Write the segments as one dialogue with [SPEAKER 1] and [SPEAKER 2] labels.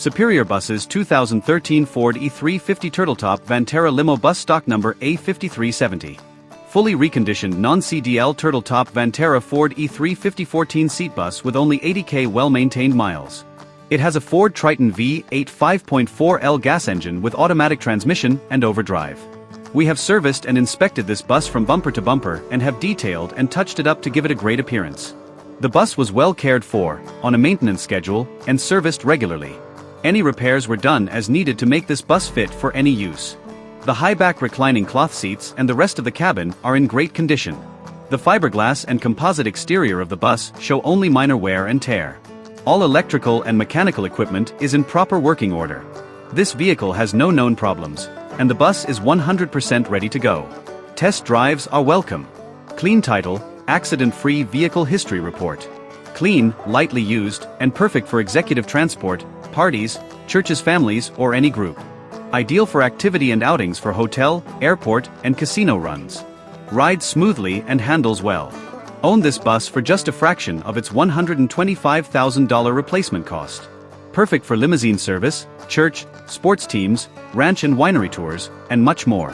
[SPEAKER 1] Superior Buses 2013 Ford E-350 TurtleTop VanTerra Limo Bus Stock Number A5370. Fully reconditioned non-CDL TurtleTop VanTerra Ford E-350 14-seat bus with only 80k well-maintained miles. It has a Ford Triton V8 5.4L gas engine with automatic transmission and overdrive. We have serviced and inspected this bus from bumper to bumper and have detailed and touched it up to give it a great appearance. The bus was well cared for, on a maintenance schedule, and serviced regularly. Any repairs were done as needed to make this bus fit for any use. The high-back reclining cloth seats and the rest of the cabin are in great condition. The fiberglass and composite exterior of the bus show only minor wear and tear. All electrical and mechanical equipment is in proper working order. This vehicle has no known problems, and the bus is 100% ready to go. Test drives are welcome. Clean title, accident-free vehicle history report. Clean, lightly used, and perfect for executive transport, parties, churches, families, or any group. Ideal for activity and outings for hotel, airport, and casino runs. Rides smoothly and handles well. Own this bus for just a fraction of its $125,000 replacement cost. Perfect for limousine service, church, sports teams, ranch and winery tours, and much more.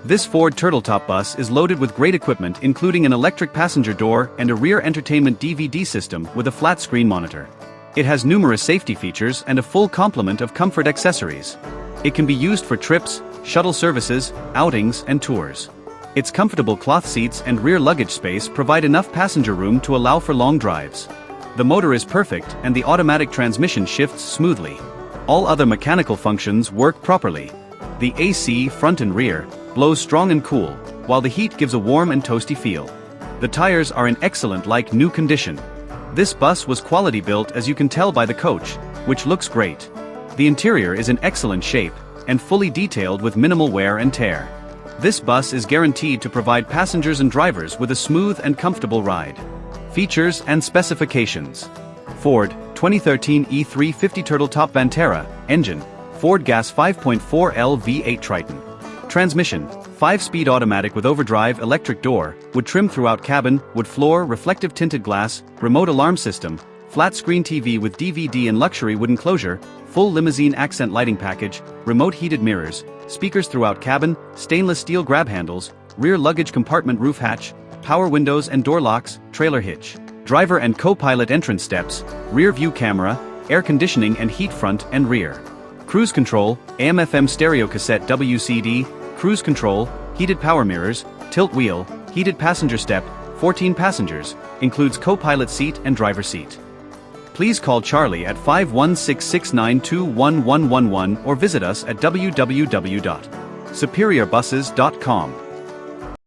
[SPEAKER 1] This Ford TurtleTop bus is loaded with great equipment including an electric passenger door and a rear entertainment DVD system with a flat-screen monitor. It has numerous safety features and a full complement of comfort accessories. It can be used for trips, shuttle services, outings, and tours. Its comfortable cloth seats and rear luggage space provide enough passenger room to allow for long drives. The motor is perfect and the automatic transmission shifts smoothly. All other mechanical functions work properly. The AC, front and rear, blows strong and cool, while the heat gives a warm and toasty feel. The tires are in excellent like-new condition. This bus was quality built as you can tell by the coach, which looks great. The interior is in excellent shape, and fully detailed with minimal wear and tear. This bus is guaranteed to provide passengers and drivers with a smooth and comfortable ride. Features and specifications. Ford, 2013 E-350 TurtleTop VanTerra, engine, Ford gas 5.4L V8 Triton. Transmission, 5-speed automatic with overdrive electric door, wood trim throughout cabin, wood floor, reflective tinted glass, remote alarm system, flat screen TV with DVD and luxury wood enclosure, full limousine accent lighting package, remote heated mirrors, speakers throughout cabin, stainless steel grab handles, rear luggage compartment roof hatch, power windows and door locks, trailer hitch, driver and co-pilot entrance steps, rear view camera, air conditioning and heat front and rear. Cruise control, AM/FM stereo cassette WCD, cruise control, heated power mirrors, tilt wheel, heated passenger step, 14 passengers, includes co-pilot seat and driver seat. Please call Charlie at 516-692-1111 or visit us at www.superiorbuses.com.